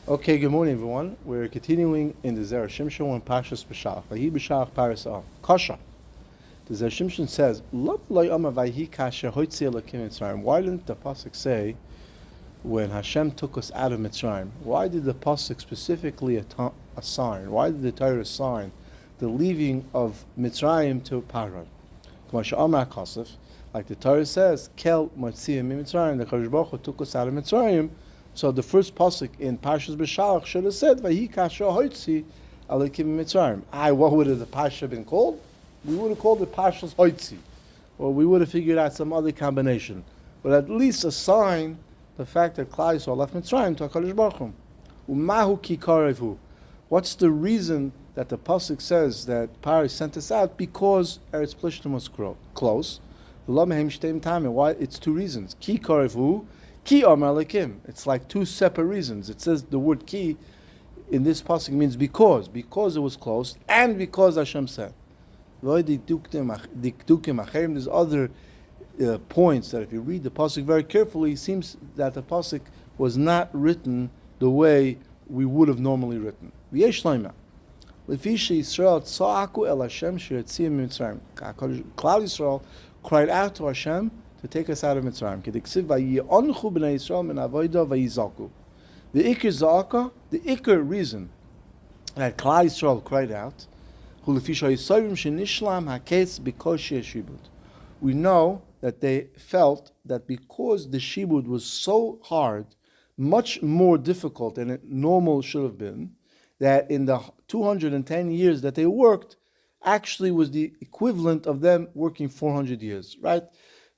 Okay, good morning, everyone. We're continuing in the Zera Shimshon and Parshat Beshalach. Vahi Beshalach Parshat. Kasha. The Zera Shimshon says, "Lo amar vahi kasher hoitzi elokim Mitzrayim." Why didn't the pasuk say when Hashem took us out of Mitzrayim? Why did the pasuk specifically assign? Why did the Torah assign the leaving of Mitzrayim to Paran? Like the Torah says, "Kel motziyim Mitzrayim." The Kadosh Baruch Hu took us out of Mitzrayim. So the first pasuk in Parshat Beshalach should have said, "Vahi kasher hoitzi elokim Mitzrayim." What would the parsha been called? We would have called it Parshat Hoitzi, or we would have figured out some other combination. But at least assign the fact that Klal Yisrael left Mitzrayim to HaKadosh Baruch Hu. Umahu ki karevu. What's the reason that the pasuk says that Pari sent us out? Because Eretz Plishtim was close. Why? It's two reasons. Ki karevu. Ki amar lekim. It's like two separate reasons. It says the word ki in this pasuk means because it was close, and because Hashem said. There's other points that if you read the pasuk very carefully, it seems that the pasuk was not written the way we would have normally written. Klal Yisrael cried out to Hashem to take us out of Mitzrayim. The Iker reason that Klal Yisrael cried out, we know that they felt that because the shibud was so hard, much more difficult than it normal should have been, that in the 210 years that they worked, actually was the equivalent of them working 400 years, right?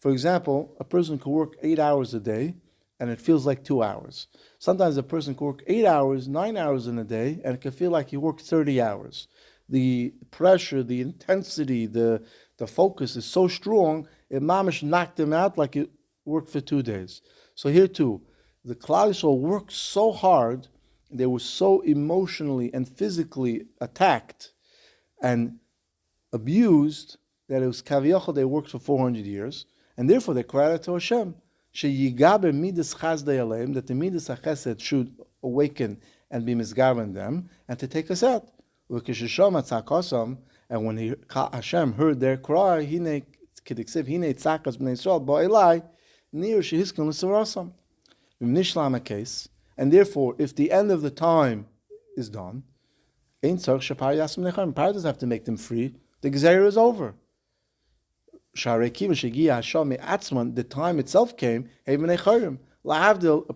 For example, a person could work 8 hours a day, and it feels like 2 hours. Sometimes a person could work 8 hours, 9 hours in a day, and it can feel like he worked 30 hours. The pressure, the intensity, the focus is so strong, it mamish knocked him out like it worked for 2 days. So here too, the Klal Yisrael worked so hard, they were so emotionally and physically attacked and abused that it was kaviyachol they worked for 400 years. And therefore, they cried out to Hashem, that the midas hachesed should awaken and be misgaven them, and to take us out. And when Hashem heard their cry, and therefore, if the end of the time is done, Pari doesn't have to make them free. The Gezerah is over. The time itself came. A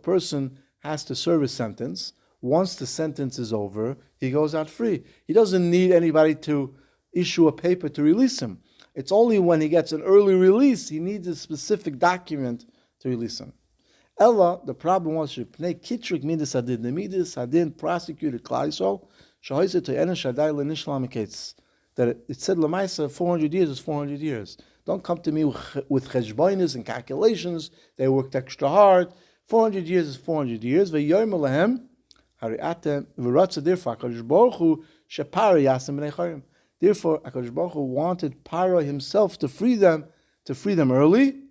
person has to serve a sentence. Once the sentence is over, he goes out free. He doesn't need anybody to issue a paper to release him. It's only when he gets an early release, he needs a specific document to release him. Ella, the problem was, the midas hadin prosecuted Klal Yisrael, that it said Lamaisa 400 years is 400 years. Don't come to me with cheshbonis and calculations. They worked extra hard. 400 years is 400 years. Therefore, HaKadosh Baruch Hu wanted Pharaoh himself to free them early.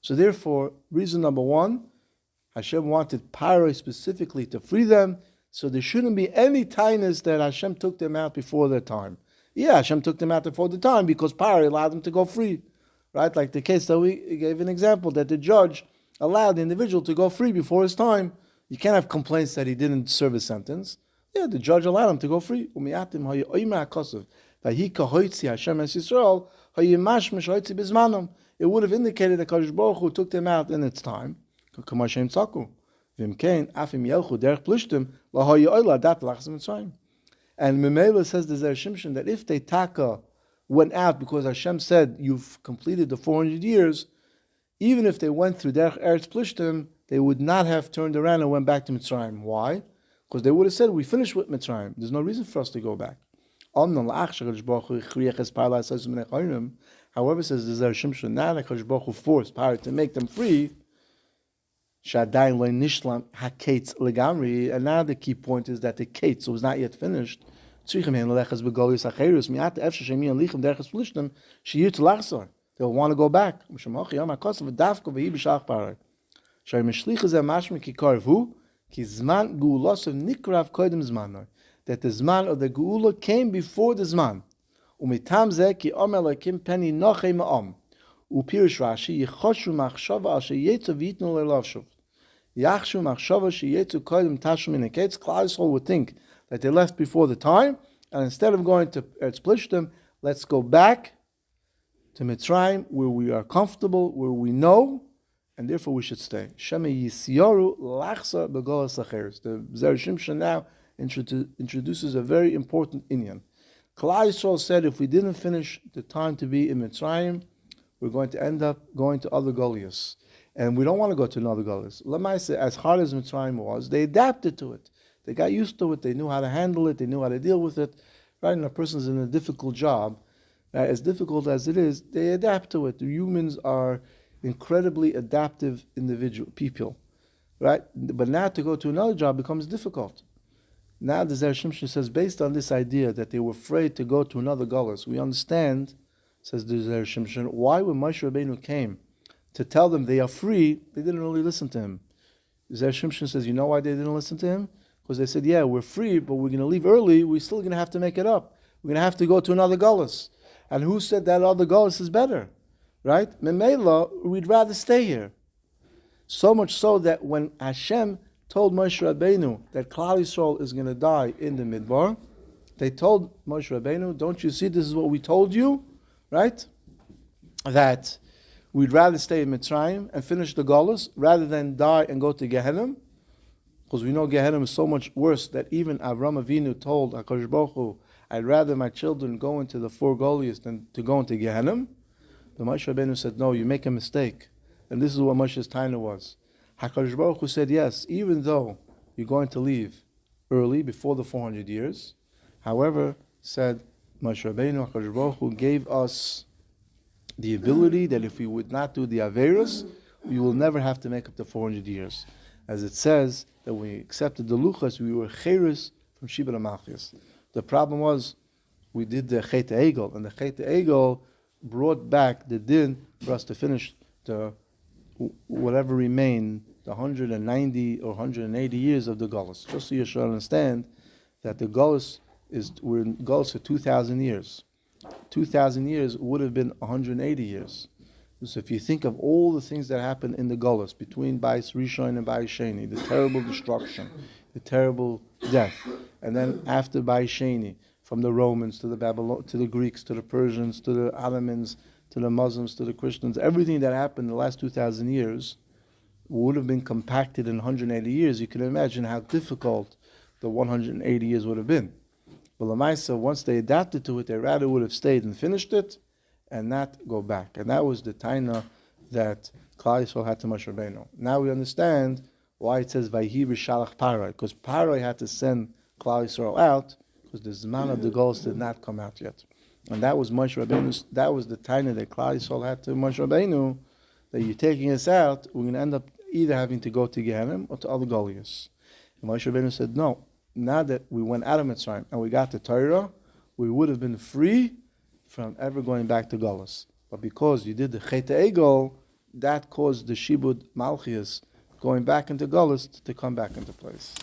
So therefore, reason number one, Hashem wanted Pharaoh specifically to free them, so there shouldn't be any tightness that Hashem took them out before their time. Yeah, Hashem took them out before the time because Pharaoh allowed them to go free. Right? Like the case that we gave an example, that the judge allowed the individual to go free before his time. You can't have complaints that he didn't serve a sentence. Yeah, the judge allowed him to go free. It would have indicated that Kadosh Baruch Hu took them out in its time. And Memela says the Zera Shimshon that if they went out because Hashem said you've completed the 400 years, even if they went through Derech Eretz Plishtim, they would not have turned around and went back to Mitzrayim. Why? Because they would have said, we finished with Mitzrayim. There's no reason for us to go back. However, says the Zera Shimshon, now that HaKadosh Baruch Hu forced Pharaoh to make them free, and now the key point is that the Kates was not yet finished. They'll want to go back. That the Zman of the Geula came before the Zman. Umitam zeh ki om Elokim peni nochei ma'am. Upirish Rashi yichoshu machshava asher yetzu v'yitnu le'lavshuv. Yachshu machshava sheyetzu kodim tashum in Klal Yisrael would think that they left before the time, and instead of going to Eretz Plishtim, let's go back to Mitzrayim, where we are comfortable, where we know, and therefore we should stay. Shema yisyoru lachsa begolas acheres. The Zera Shimshon now introduces a very important inyan. Klal Yisrael said, if we didn't finish the time to be in Mitzrayim, we're going to end up going to other Goliaths. And we don't want to go to another Goliath. Lamaisa, as hard as Mitzrayim was, they adapted to it. They got used to it. They knew how to handle it. They knew how to deal with it. Right? And a person's in a difficult job, as difficult as it is, they adapt to it. The humans are incredibly adaptive people. Right? But now to go to another job becomes difficult. Now the Zera Shimshon says, based on this idea that they were afraid to go to another Goliath, we understand, says the Zera Shimshon, why when Moshe Rabbeinu came to tell them they are free, they didn't really listen to him. Zera Shimshon says, you know why they didn't listen to him? Because they said, yeah, we're free, but we're going to leave early, we're still going to have to make it up. We're going to have to go to another Goliath. And who said that other Goliath is better? Right? Memela, we'd rather stay here. So much so that when Hashem told Moshe Rabbeinu that Klal Yisrael is going to die in the Midbar, they told Moshe Rabbeinu, don't you see this is what we told you? Right? That we'd rather stay in Mitzrayim and finish the Golus rather than die and go to Gehenna. Because we know Gehenna is so much worse that even Avram Avinu told HaKadosh Baruch Hu, I'd rather my children go into the 4 Goliaths than to go into Gehenna. But Moshe Rabbeinu said, no, you make a mistake. And this is what Moshe's taina was. HaKadosh Baruch Hu said, yes, even though you're going to leave early, before the 400 years, however, said Moshe Rabbeinu, HaKadosh Baruch Hu gave us the ability that if we would not do the Averos, we will never have to make up the 400 years. As it says, that when we accepted the Luchas, we were Cheres from Shibud HaMalchus. The problem was, we did the Chet Egel, and the Chet Egel brought back the din for us to finish the whatever remained, the 190 or 180 years of the Golus. Just so you should understand that the Golus we're in Golus for 2,000 years. 2,000 years would have been 180 years. So if you think of all the things that happened in the Golus between Bais Rishon and Bais Sheni, the terrible destruction, the terrible death, and then after Bais Sheni, from the Romans to the to the Greeks to the Persians to the Ottomans to the Muslims to the Christians, everything that happened in the last 2,000 years would have been compacted in 180 years. You can imagine how difficult the 180 years would have been. But Lamaisa, once they adapted to it, they rather would have stayed and finished it and not go back. And that was the taina that Klal Yisrael had to Moshe Rabbeinu. Now we understand why it says Vayhi Beshalach Pharaoh, because Pharaoh had to send Klal Yisrael out because the Zman of the Golos did not come out yet. And that was Moshe Rabbeinu's, that was the taina that Klal Yisrael had to Moshe Rabbeinu, that you're taking us out, we're going to end up either having to go to Gehenna or to other Goliaths. And Moshe Rabbeinu said, no, now that we went out of Mitzrayim and we got the Torah, we would have been free from ever going back to Golus. But because you did the Chet Egel, that caused the Shibud Malchias going back into Golus to come back into place.